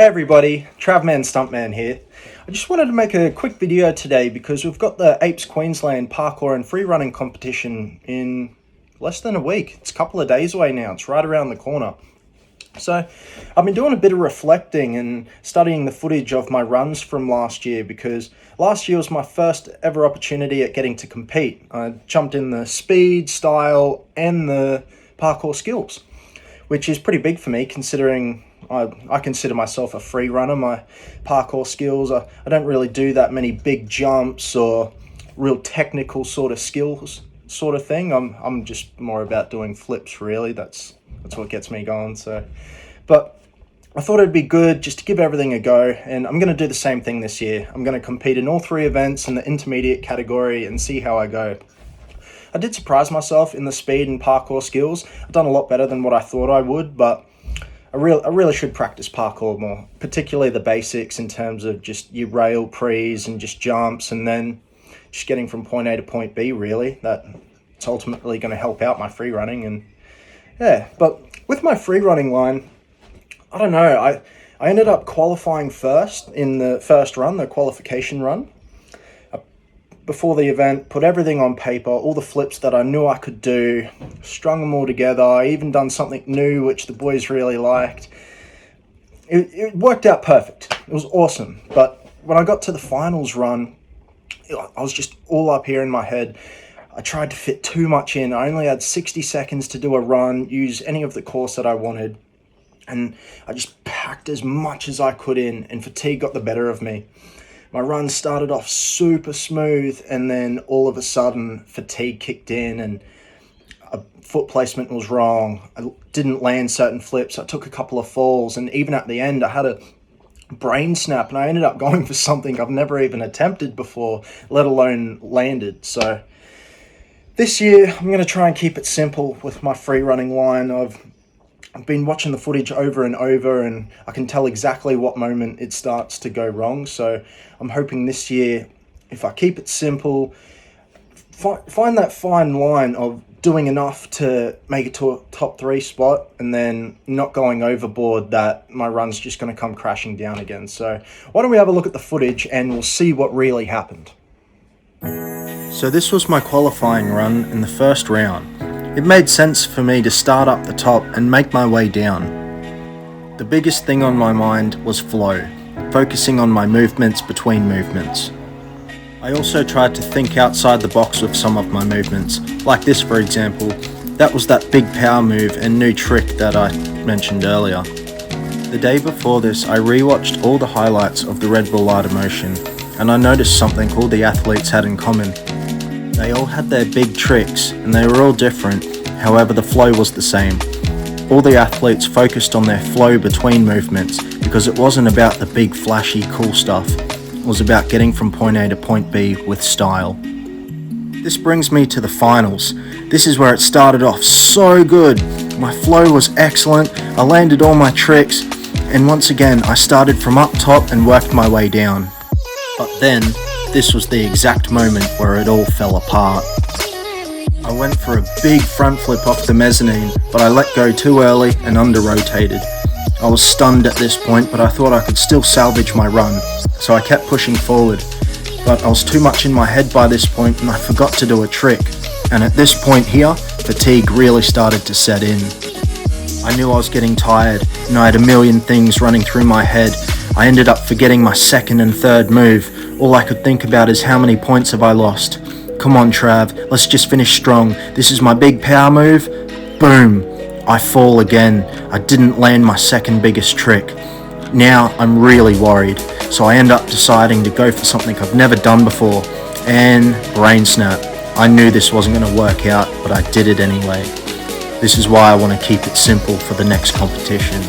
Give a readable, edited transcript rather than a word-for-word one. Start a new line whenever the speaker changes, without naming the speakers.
Hey everybody, Travman Stuntman here. I just wanted to make a quick video today because we've got the AAPES Queensland Parkour and Free Running competition in less than a week. It's a couple of days away now, it's right around the corner. So I've been doing a bit of reflecting and studying the footage of my runs from last year because last year was my first ever opportunity at getting to compete. I jumped in the speed, style and the parkour skills, which is pretty big for me considering I consider myself a free runner. My parkour skills, I don't really do that many big jumps or real technical sort of skills sort of thing. I'm just more about doing flips really. That's what gets me going. But I thought it'd be good just to give everything a go, and I'm going to do the same thing this year. I'm going to compete in all three events in the intermediate category and see how I go. I did surprise myself in the speed and parkour skills. I've done a lot better than what I thought I would, but I really should practice parkour more, particularly the basics in terms of just your rail prees and just jumps, and then just getting from point A to point B, really. That's ultimately going to help out my free running. And yeah, but with my free running line, I don't know, I ended up qualifying first in the first run, the qualification run. Before the event, put everything on paper, all the flips that I knew I could do, strung them all together. I even done something new, which the boys really liked. It worked out perfect. It was awesome. But when I got to the finals run, I was just all up here in my head. I tried to fit too much in. I only had 60 seconds to do a run, use any of the course that I wanted. And I just packed as much as I could in, and fatigue got the better of me. My run started off super smooth, and then all of a sudden fatigue kicked in and foot placement was wrong. I didn't land certain flips. I took a couple of falls, and even at the end I had a brain snap, and I ended up going for something I've never even attempted before, let alone landed. So this year I'm going to try and keep it simple with my free running line. I've been watching the footage over and over, and I can tell exactly what moment it starts to go wrong. So I'm hoping this year, if I keep it simple, find that fine line of doing enough to make it to a top 3 spot, and then not going overboard that my run's just going to come crashing down again. So why don't we have a look at the footage and we'll see what really happened. So this was my qualifying run in the first round. It made sense for me to start up the top and make my way down. The biggest thing on my mind was flow, focusing on my movements between movements. I also tried to think outside the box with some of my movements, like this for example. That was that big power move and new trick that I mentioned earlier. The day before this, I rewatched all the highlights of the Red Bull Light Emotion, and I noticed something all the athletes had in common. They all had their big tricks, and they were all different, however the flow was the same. All the athletes focused on their flow between movements because it wasn't about the big flashy cool stuff, it was about getting from point A to point B with style. This brings me to the finals. This is where it started off so good. My flow was excellent, I landed all my tricks, and once again I started from up top and worked my way down. But then, this was the exact moment where it all fell apart. I went for a big front flip off the mezzanine, but I let go too early and under-rotated. I was stunned at this point, but I thought I could still salvage my run, so I kept pushing forward. But I was too much in my head by this point, and I forgot to do a trick. And at this point here, fatigue really started to set in. I knew I was getting tired, and I had a million things running through my head. I ended up forgetting my second and third move. All I could think about is how many points have I lost. Come on Trav, let's just finish strong. This is my big power move. Boom. I fall again. I didn't land my second biggest trick. Now I'm really worried. So I end up deciding to go for something I've never done before. And brain snap. I knew this wasn't going to work out, but I did it anyway. This is why I want to keep it simple for the next competition.